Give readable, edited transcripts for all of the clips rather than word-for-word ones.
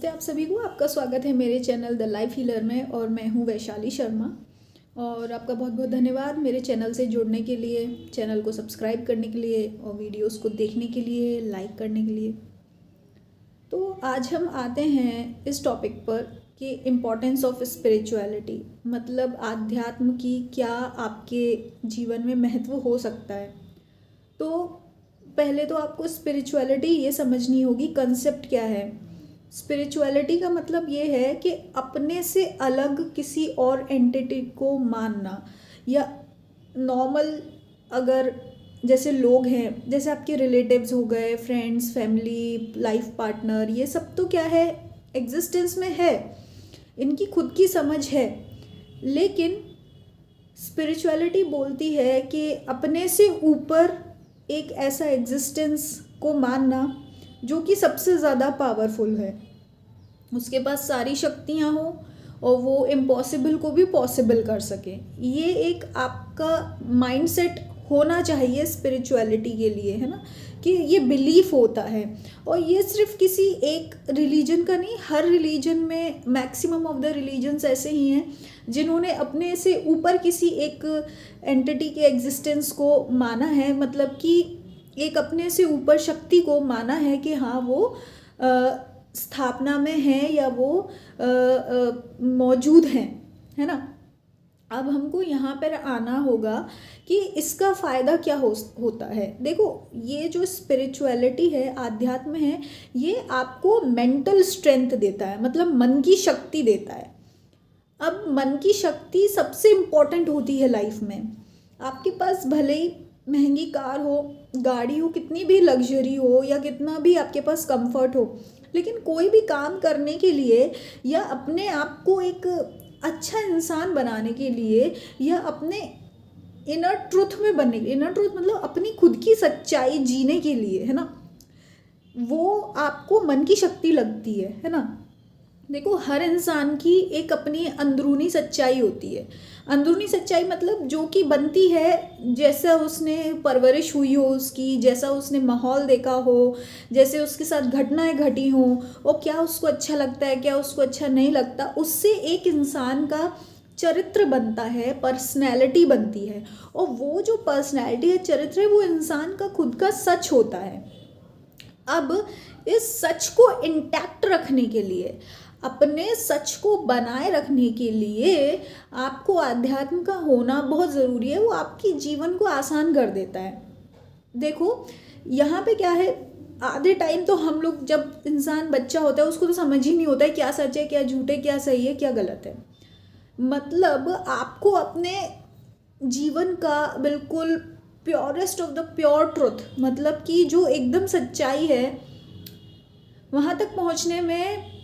नमस्ते आप सभी को। आपका स्वागत है मेरे चैनल द लाइफ हीलर में और मैं हूं वैशाली शर्मा। और आपका बहुत बहुत धन्यवाद मेरे चैनल से जुड़ने के लिए, चैनल को सब्सक्राइब करने के लिए और वीडियोस को देखने के लिए, लाइक करने के लिए। तो आज हम आते हैं इस टॉपिक पर कि इम्पोर्टेंस ऑफ स्पिरिचुअलिटी, मतलब आध्यात्म की क्या आपके जीवन में महत्व हो सकता है। तो पहले तो आपको स्पिरिचुअलिटी ये समझनी होगी, कंसेप्ट क्या है। स्पिरिचुअलिटी का मतलब ये है कि अपने से अलग किसी और एंटिटी को मानना, या नॉर्मल अगर जैसे लोग हैं, जैसे आपके रिलेटिव्स हो गए, फ्रेंड्स, फैमिली, लाइफ पार्टनर, ये सब तो क्या है, एग्जिस्टेंस में है, इनकी खुद की समझ है। लेकिन स्पिरिचुअलिटी बोलती है कि अपने से ऊपर एक ऐसा एग्जिस्टेंस को मानना जो कि सबसे ज़्यादा पावरफुल है, उसके पास सारी शक्तियाँ हों और वो इम्पॉसिबल को भी पॉसिबल कर सके। ये एक आपका माइंडसेट होना चाहिए स्पिरिचुअलिटी के लिए, है ना, कि ये बिलीफ होता है। और ये सिर्फ किसी एक रिलीजन का नहीं, हर रिलीजन में मैक्सिमम ऑफ द रिलीजन्स ऐसे ही हैं जिन्होंने अपने से ऊपर किसी एक एंटिटी के एग्जिस्टेंस को माना है, मतलब कि एक अपने से ऊपर शक्ति को माना है कि हाँ वो स्थापना में है या वो मौजूद हैं, है ना। अब हमको यहाँ पर आना होगा कि इसका फ़ायदा क्या होता है। देखो, ये जो स्पिरिचुअलिटी है, आध्यात्म है, ये आपको मेंटल स्ट्रेंथ देता है, मतलब मन की शक्ति देता है। अब मन की शक्ति सबसे इम्पॉर्टेंट होती है लाइफ में। आपके पास भले ही महंगी कार हो, गाड़ी हो, कितनी भी लग्जरी हो या कितना भी आपके पास कंफर्ट हो, लेकिन कोई भी काम करने के लिए या अपने आप को एक अच्छा इंसान बनाने के लिए या अपने इनर ट्रुथ में बनने के लिए, इनर ट्रुथ मतलब अपनी खुद की सच्चाई जीने के लिए, है ना, वो आपको मन की शक्ति लगती है ना। देखो, हर इंसान की एक अपनी अंदरूनी सच्चाई होती है। अंदरूनी सच्चाई मतलब जो कि बनती है जैसा उसने परवरिश हुई हो उसकी, जैसा उसने माहौल देखा हो, जैसे उसके साथ घटनाएं घटी हों, और क्या उसको अच्छा लगता है, क्या उसको अच्छा नहीं लगता, उससे एक इंसान का चरित्र बनता है, पर्सनैलिटी बनती है। और वो जो पर्सनैलिटी है, चरित्र है, वो इंसान का खुद का सच होता है। अब इस सच को इंटैक्ट रखने के लिए, अपने सच को बनाए रखने के लिए आपको अध्यात्म का होना बहुत ज़रूरी है। वो आपकी जीवन को आसान कर देता है। देखो, यहाँ पे क्या है, आधे टाइम तो हम लोग, जब इंसान बच्चा होता है उसको तो समझ ही नहीं होता है क्या सच है, क्या झूठ है, क्या सही है, क्या गलत है। मतलब आपको अपने जीवन का बिल्कुल purest of the pure truth, मतलब कि जो एकदम सच्चाई है, वहाँ तक पहुँचने में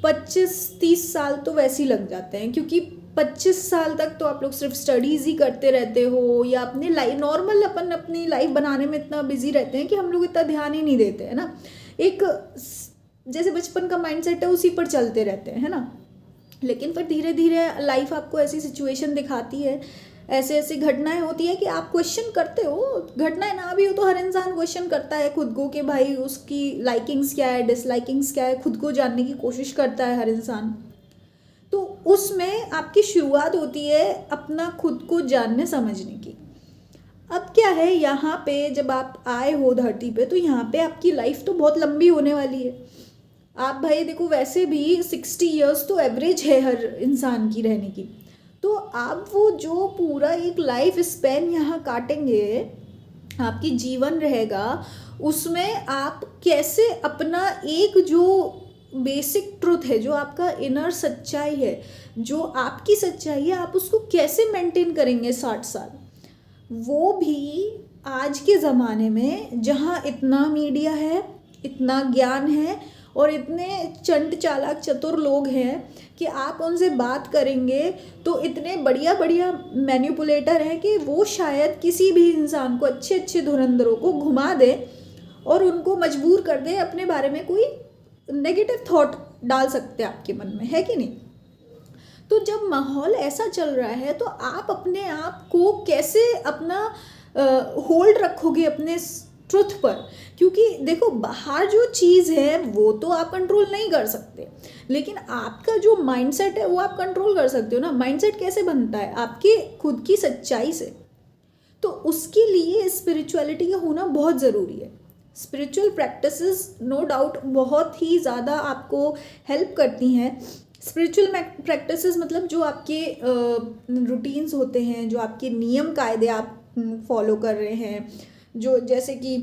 25-30 साल तो वैसे ही लग जाते हैं। क्योंकि 25 साल तक तो आप लोग सिर्फ स्टडीज़ ही करते रहते हो या अपनी लाइफ नॉर्मल अपनी लाइफ बनाने में इतना बिजी रहते हैं कि हम लोग इतना ध्यान ही नहीं देते हैं ना। एक जैसे बचपन का माइंडसेट है उसी पर चलते रहते हैं, है ना। लेकिन फिर धीरे धीरे लाइफ आपको ऐसी सिचुएशन दिखाती है, ऐसे ऐसी घटनाएं होती है कि आप क्वेश्चन करते हो। घटनाएं ना भी हो तो हर इंसान क्वेश्चन करता है खुद को कि भाई उसकी लाइकिंग्स क्या है, डिसलाइकिंग्स क्या है, खुद को जानने की कोशिश करता है हर इंसान। तो उसमें आपकी शुरुआत होती है अपना खुद को जानने समझने की। अब क्या है, यहाँ पे जब आप आए हो धरती पे, तो यहाँ पे आपकी लाइफ तो बहुत लंबी होने वाली है। आप भाई देखो, वैसे भी 60 ईयर्स तो एवरेज है हर इंसान की रहने की। तो आप वो जो पूरा एक लाइफ स्पैन यहाँ काटेंगे, आपकी जीवन रहेगा, उसमें आप कैसे अपना एक जो बेसिक ट्रुथ है, जो आपका इनर सच्चाई है, जो आपकी सच्चाई है, आप उसको कैसे मेंटेन करेंगे 60 साल। वो भी आज के ज़माने में जहाँ इतना मीडिया है, इतना ज्ञान है और इतने चंट चालाक चतुर लोग हैं कि आप उनसे बात करेंगे तो इतने बढ़िया बढ़िया मैनिपुलेटर हैं कि वो शायद किसी भी इंसान को, अच्छे अच्छे धुरंधरों को घुमा दे और उनको मजबूर कर दे अपने बारे में कोई नेगेटिव थॉट डाल सकते हैं आपके मन में, है कि नहीं। तो जब माहौल ऐसा चल रहा है तो आप अपने आप को कैसे अपना होल्ड रखोगे अपने ट्रुथ पर। क्योंकि देखो बाहर जो चीज़ है वो तो आप कंट्रोल नहीं कर सकते, लेकिन आपका जो माइंडसेट है वो आप कंट्रोल कर सकते हो ना। माइंडसेट कैसे बनता है? आपके खुद की सच्चाई से। तो उसके लिए स्पिरिचुअलिटी का होना बहुत ज़रूरी है। स्पिरिचुअल प्रैक्टिसेस नो डाउट बहुत ही ज़्यादा आपको हेल्प करती हैं। स्पिरिचुअल प्रैक्टिसेस मतलब जो आपके रूटीन्स होते हैं, जो आपके नियम कायदे आप फॉलो कर रहे हैं, जो जैसे कि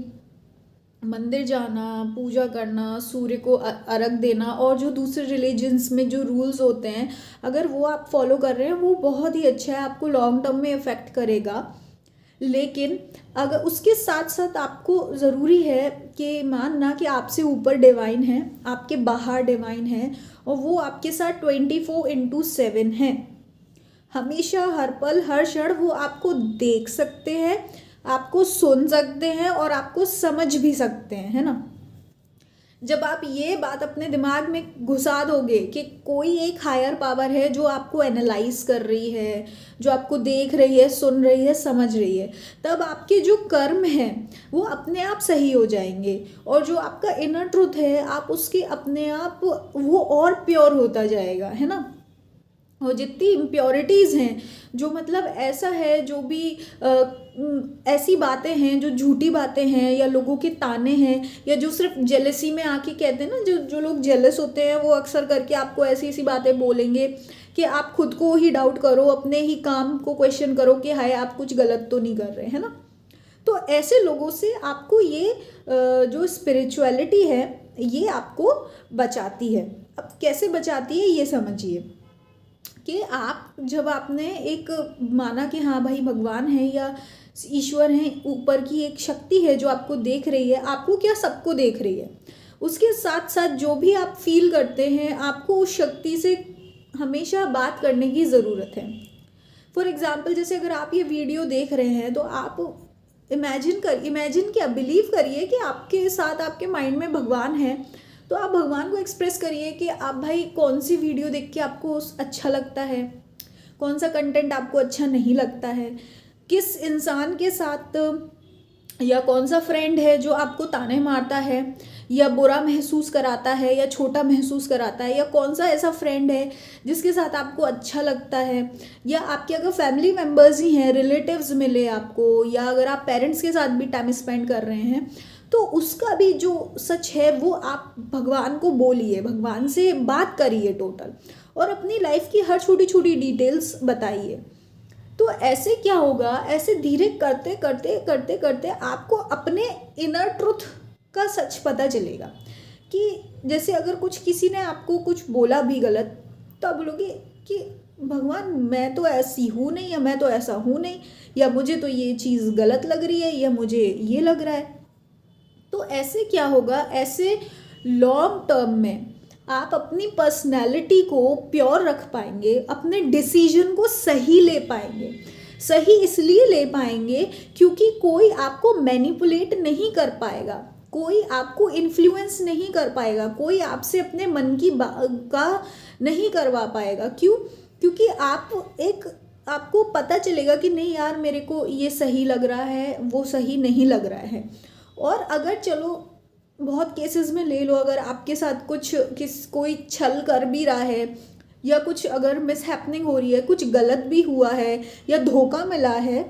मंदिर जाना, पूजा करना, सूर्य को अर्घ देना, और जो दूसरे रिलीजन्स में जो रूल्स होते हैं अगर वो आप फॉलो कर रहे हैं वो बहुत ही अच्छा है, आपको लॉन्ग टर्म में इफ़ेक्ट करेगा। लेकिन अगर उसके साथ साथ आपको ज़रूरी है कि मानना कि आपसे ऊपर डिवाइन है, आपके बाहर डिवाइन है, और वो आपके साथ 24/7 है। हमेशा हर पल हर क्षण वो आपको देख सकते हैं, आपको सुन सकते हैं और आपको समझ भी सकते हैं, है ना। जब आप ये बात अपने दिमाग में घुसा दोगे कि कोई एक हायर पावर है जो आपको एनालाइज कर रही है, जो आपको देख रही है, सुन रही है, समझ रही है, तब आपके जो कर्म हैं वो अपने आप सही हो जाएंगे, और जो आपका इनर ट्रुथ है आप उसके अपने आप वो और प्योर होता जाएगा, है ना। और जितनी इम्प्योरिटीज़ हैं, जो मतलब ऐसा है जो भी ऐसी बातें हैं जो झूठी बातें हैं, या लोगों के ताने हैं, या जो सिर्फ जेलसी में आके कहते हैं ना, जो जो लोग जेलस होते हैं वो अक्सर करके आपको ऐसी ऐसी बातें बोलेंगे कि आप खुद को ही डाउट करो, अपने ही काम को क्वेश्चन करो कि हाय आप कुछ गलत तो नहीं कर रहे, है ना। तो ऐसे लोगों से आपको ये जो स्पिरिचुअलिटी है ये आपको बचाती है। अब कैसे बचाती है ये समझिए कि आप जब आपने एक माना कि हाँ भाई भगवान है या ईश्वर है, ऊपर की एक शक्ति है जो आपको देख रही है, आपको क्या सबको देख रही है, उसके साथ साथ जो भी आप फील करते हैं आपको उस शक्ति से हमेशा बात करने की ज़रूरत है। फॉर एग्ज़ाम्पल जैसे अगर आप ये वीडियो देख रहे हैं तो आप इमेजिन क्या बिलीव करिए कि आपके साथ आपके माइंड में भगवान है, तो आप भगवान को एक्सप्रेस करिए कि आप भाई कौन सी वीडियो देख के आपको अच्छा लगता है, कौन सा कंटेंट आपको अच्छा नहीं लगता है, किस इंसान के साथ या कौन सा फ्रेंड है जो आपको ताने मारता है या बुरा महसूस कराता है या छोटा महसूस कराता है, या कौन सा ऐसा फ्रेंड है जिसके साथ आपको अच्छा लगता है, या आपके अगर फैमिली मेम्बर्स ही हैं, रिलेटिव्स मिले आपको, या अगर आप पेरेंट्स के साथ भी टाइम स्पेंड कर रहे हैं, तो उसका भी जो सच है वो आप भगवान को बोलिए, भगवान से बात करिए टोटल, और अपनी लाइफ की हर छोटी छोटी डिटेल्स बताइए। तो ऐसे क्या होगा, ऐसे धीरे करते करते करते करते आपको अपने इनर ट्रुथ का सच पता चलेगा। कि जैसे अगर कुछ किसी ने आपको कुछ बोला भी गलत, तो आप बोलोगे कि भगवान मैं तो ऐसी हूँ नहीं, या मैं तो ऐसा हूँ नहीं, या मुझे तो ये चीज़ गलत लग रही है, या मुझे ये लग रहा है। तो ऐसे क्या होगा, ऐसे लॉन्ग टर्म में आप अपनी पर्सनैलिटी को प्योर रख पाएंगे, अपने डिसीजन को सही ले पाएंगे। सही इसलिए ले पाएंगे क्योंकि कोई आपको मैनिपुलेट नहीं कर पाएगा, कोई आपको इन्फ्लुएंस नहीं कर पाएगा, कोई आपसे अपने मन की का नहीं करवा पाएगा। क्यों? क्योंकि आपको पता चलेगा कि नहीं यार मेरे को ये सही लग रहा है, वो सही नहीं लग रहा है। और अगर चलो बहुत केसेस में ले लो, अगर आपके साथ कोई छल कर भी रहा है, या कुछ अगर मिसहैपनिंग हो रही है, कुछ गलत भी हुआ है या धोखा मिला है,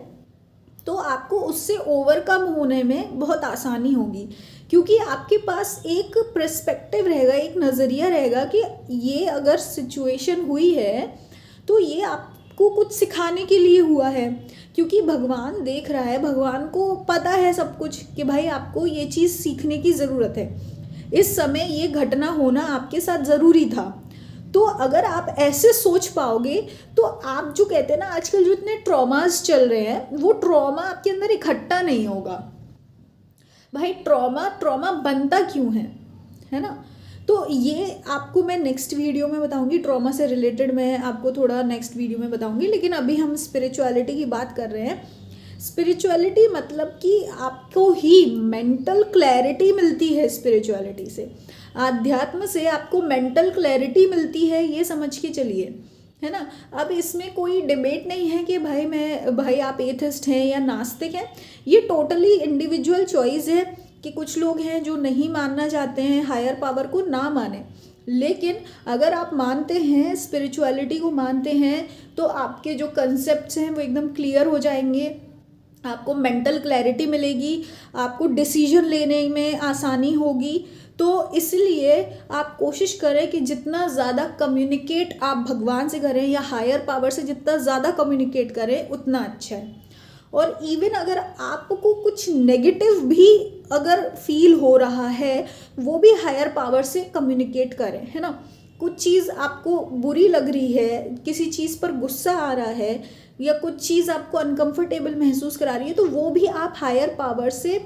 तो आपको उससे ओवरकम होने में बहुत आसानी होगी, क्योंकि आपके पास एक पर्सपेक्टिव रहेगा, एक नज़रिया रहेगा कि ये अगर सिचुएशन हुई है तो ये आपको कुछ सिखाने के लिए हुआ है। क्योंकि भगवान देख रहा है, भगवान को पता है सब कुछ कि भाई आपको ये चीज़ सीखने की ज़रूरत है, इस समय ये घटना होना आपके साथ ज़रूरी था। तो अगर आप ऐसे सोच पाओगे तो आप जो कहते हैं ना आजकल जो इतने ट्रॉमास चल रहे हैं, वो ट्रॉमा आपके अंदर इकट्ठा नहीं होगा। भाई ट्रॉमा बनता क्यों है ना। तो ये आपको मैं नेक्स्ट वीडियो में बताऊंगी, ट्रॉमा से रिलेटेड मैं आपको थोड़ा नेक्स्ट वीडियो में बताऊंगी। लेकिन अभी हम स्पिरिचुअलिटी की बात कर रहे हैं। स्पिरिचुअलिटी मतलब कि आपको ही मेंटल क्लैरिटी मिलती है। स्पिरिचुअलिटी से, आध्यात्म से आपको मेंटल क्लैरिटी मिलती है, ये समझ के चलिए। है ना। अब इसमें कोई डिबेट नहीं है कि भाई आप एथिस्ट हैं या नास्तिक हैं, ये टोटली इंडिविजुअल चॉइस है कि कुछ लोग हैं जो नहीं मानना चाहते हैं, हायर पावर को ना माने। लेकिन अगर आप मानते हैं, स्पिरिचुअलिटी को मानते हैं, तो आपके जो कंसेप्ट्स हैं वो एकदम क्लियर हो जाएंगे, आपको मेंटल क्लैरिटी मिलेगी, आपको डिसीजन लेने में आसानी होगी। तो इसलिए आप कोशिश करें कि जितना ज़्यादा कम्युनिकेट आप भगवान से करें या हायर पावर से जितना ज़्यादा कम्युनिकेट करें उतना अच्छा है। और इवन अगर आपको कुछ नेगेटिव भी अगर फील हो रहा है, वो भी हायर पावर से कम्युनिकेट करें, है ना। कुछ चीज़ आपको बुरी लग रही है, किसी चीज़ पर गुस्सा आ रहा है, या कुछ चीज़ आपको अनकंफर्टेबल महसूस करा रही है, तो वो भी आप हायर पावर से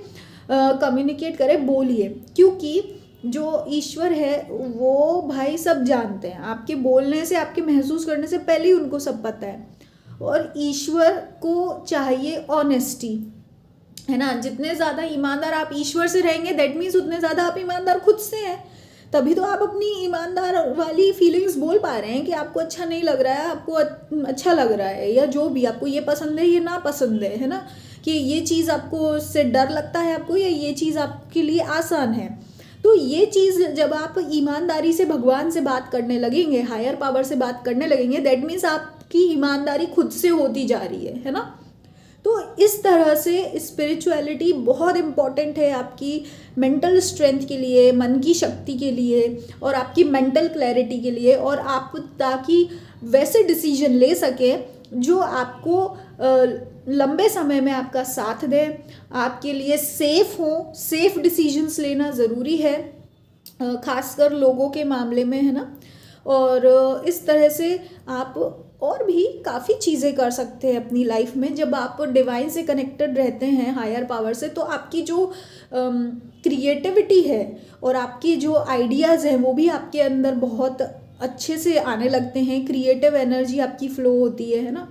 कम्युनिकेट करें, बोलिए। क्योंकि जो ईश्वर है वो भाई सब जानते हैं, आपके बोलने से, आपके महसूस करने से पहले ही उनको सब पता है। और ईश्वर को चाहिए ऑनेस्टी, है ना। जितने ज़्यादा ईमानदार आप ईश्वर से रहेंगे, दैट मीन्स उतने ज़्यादा आप ईमानदार खुद से हैं। तभी तो आप अपनी ईमानदार वाली फीलिंग्स बोल पा रहे हैं कि आपको अच्छा नहीं लग रहा है, आपको अच्छा लग रहा है, या जो भी आपको ये पसंद है, ये ना पसंद है ना, कि ये चीज़ आपको से डर लगता है आपको, या ये चीज़ आपके लिए आसान है। तो ये चीज़ जब आप ईमानदारी से भगवान से बात करने लगेंगे, हायर पावर से बात करने लगेंगे, दैट मीन्स आपकी ईमानदारी खुद से होती जा रही है ना। तो इस तरह से स्पिरिचुअलिटी बहुत इम्पॉर्टेंट है आपकी मेंटल स्ट्रेंथ के लिए, मन की शक्ति के लिए, और आपकी मेंटल क्लैरिटी के लिए, और आप ताकि वैसे डिसीजन ले सकें जो आपको लंबे समय में आपका साथ दें, आपके लिए सेफ हो। सेफ डिसीजंस लेना ज़रूरी है, खासकर लोगों के मामले में, है ना। और इस तरह से आप और भी काफ़ी चीज़ें कर सकते हैं अपनी लाइफ में। जब आप डिवाइन से कनेक्टेड रहते हैं, हायर पावर से, तो आपकी जो क्रिएटिविटी है और आपकी जो आइडियाज़ हैं वो भी आपके अंदर बहुत अच्छे से आने लगते हैं। क्रिएटिव एनर्जी आपकी फ़्लो होती है ना।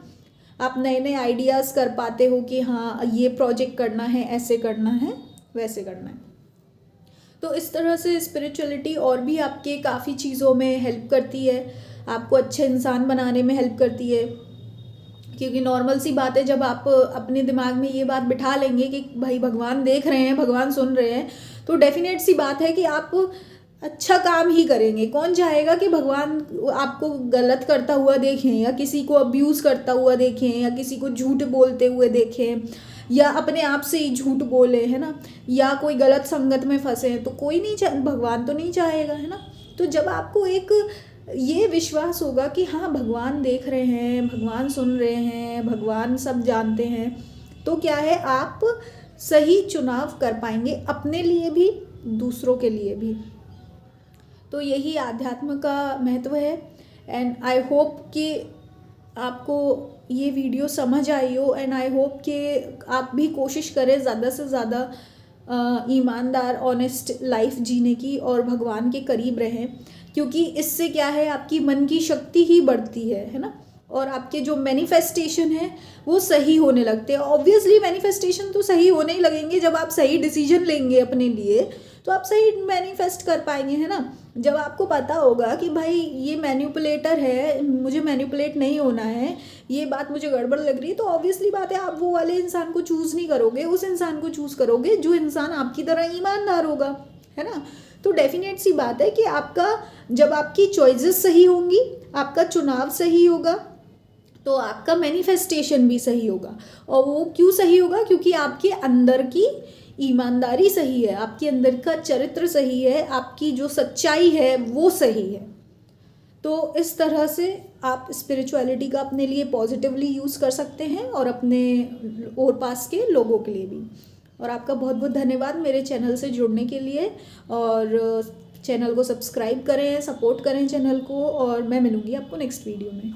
आप नए नए आइडियाज़ कर पाते हो कि हाँ ये प्रोजेक्ट करना है, ऐसे करना है, वैसे करना है। तो इस तरह से स्पिरिचुअलिटी और भी आपके काफ़ी चीज़ों में हेल्प करती है, आपको अच्छे इंसान बनाने में हेल्प करती है। क्योंकि नॉर्मल सी बात है, जब आप अपने दिमाग में ये बात बिठा लेंगे कि भाई भगवान देख रहे हैं, भगवान सुन रहे हैं, तो डेफिनेट सी बात है कि आप अच्छा काम ही करेंगे। कौन चाहेगा कि भगवान आपको गलत करता हुआ देखें, या किसी को अब्यूज़ करता हुआ देखें, या किसी को झूठ बोलते हुए देखें, या अपने आप से ही झूठ बोले, है ना, या कोई गलत संगत में फंसे, तो कोई नहीं भगवान तो नहीं चाहेगा, है ना। तो जब आपको एक ये विश्वास होगा कि हाँ भगवान देख रहे हैं, भगवान सुन रहे हैं, भगवान सब जानते हैं, तो क्या है, आप सही चुनाव कर पाएंगे, अपने लिए भी, दूसरों के लिए भी। तो यही आध्यात्म का महत्व है। एंड आई होप कि आपको ये वीडियो समझ आई हो, एंड आई होप कि आप भी कोशिश करें ज़्यादा से ज़्यादा ईमानदार, ऑनेस्ट लाइफ जीने की, और भगवान के करीब रहें। क्योंकि इससे क्या है, आपकी मन की शक्ति ही बढ़ती है ना, और आपके जो मैनिफेस्टेशन है वो सही होने लगते हैं। ऑब्वियसली मैनिफेस्टेशन तो सही होने ही लगेंगे, जब आप सही डिसीजन लेंगे अपने लिए तो आप सही मैनिफेस्ट कर पाएंगे, है ना। जब आपको पता होगा कि भाई ये मैनिपुलेटर है, मुझे मैनिपुलेट नहीं होना है, ये बात मुझे गड़बड़ लग रही है, तो ऑब्वियसली बात है आप वो वाले इंसान को चूज़ नहीं करोगे, उस इंसान को चूज़ करोगे जो इंसान आपकी तरह ईमानदार होगा, है ना। तो डेफिनेट सी बात है कि आपका, जब आपकी चॉइसेस सही होंगी, आपका चुनाव सही होगा, तो आपका मैनिफेस्टेशन भी सही होगा। और वो क्यों सही होगा, क्योंकि आपके अंदर की ईमानदारी सही है, आपके अंदर का चरित्र सही है, आपकी जो सच्चाई है वो सही है। तो इस तरह से आप स्पिरिचुअलिटी का अपने लिए पॉजिटिवली यूज़ कर सकते हैं, और अपने और पास के लोगों के लिए भी। और आपका बहुत बहुत धन्यवाद मेरे चैनल से जुड़ने के लिए, और चैनल को सब्सक्राइब करें, सपोर्ट करें चैनल को, और मैं मिलूँगी आपको नेक्स्ट वीडियो में।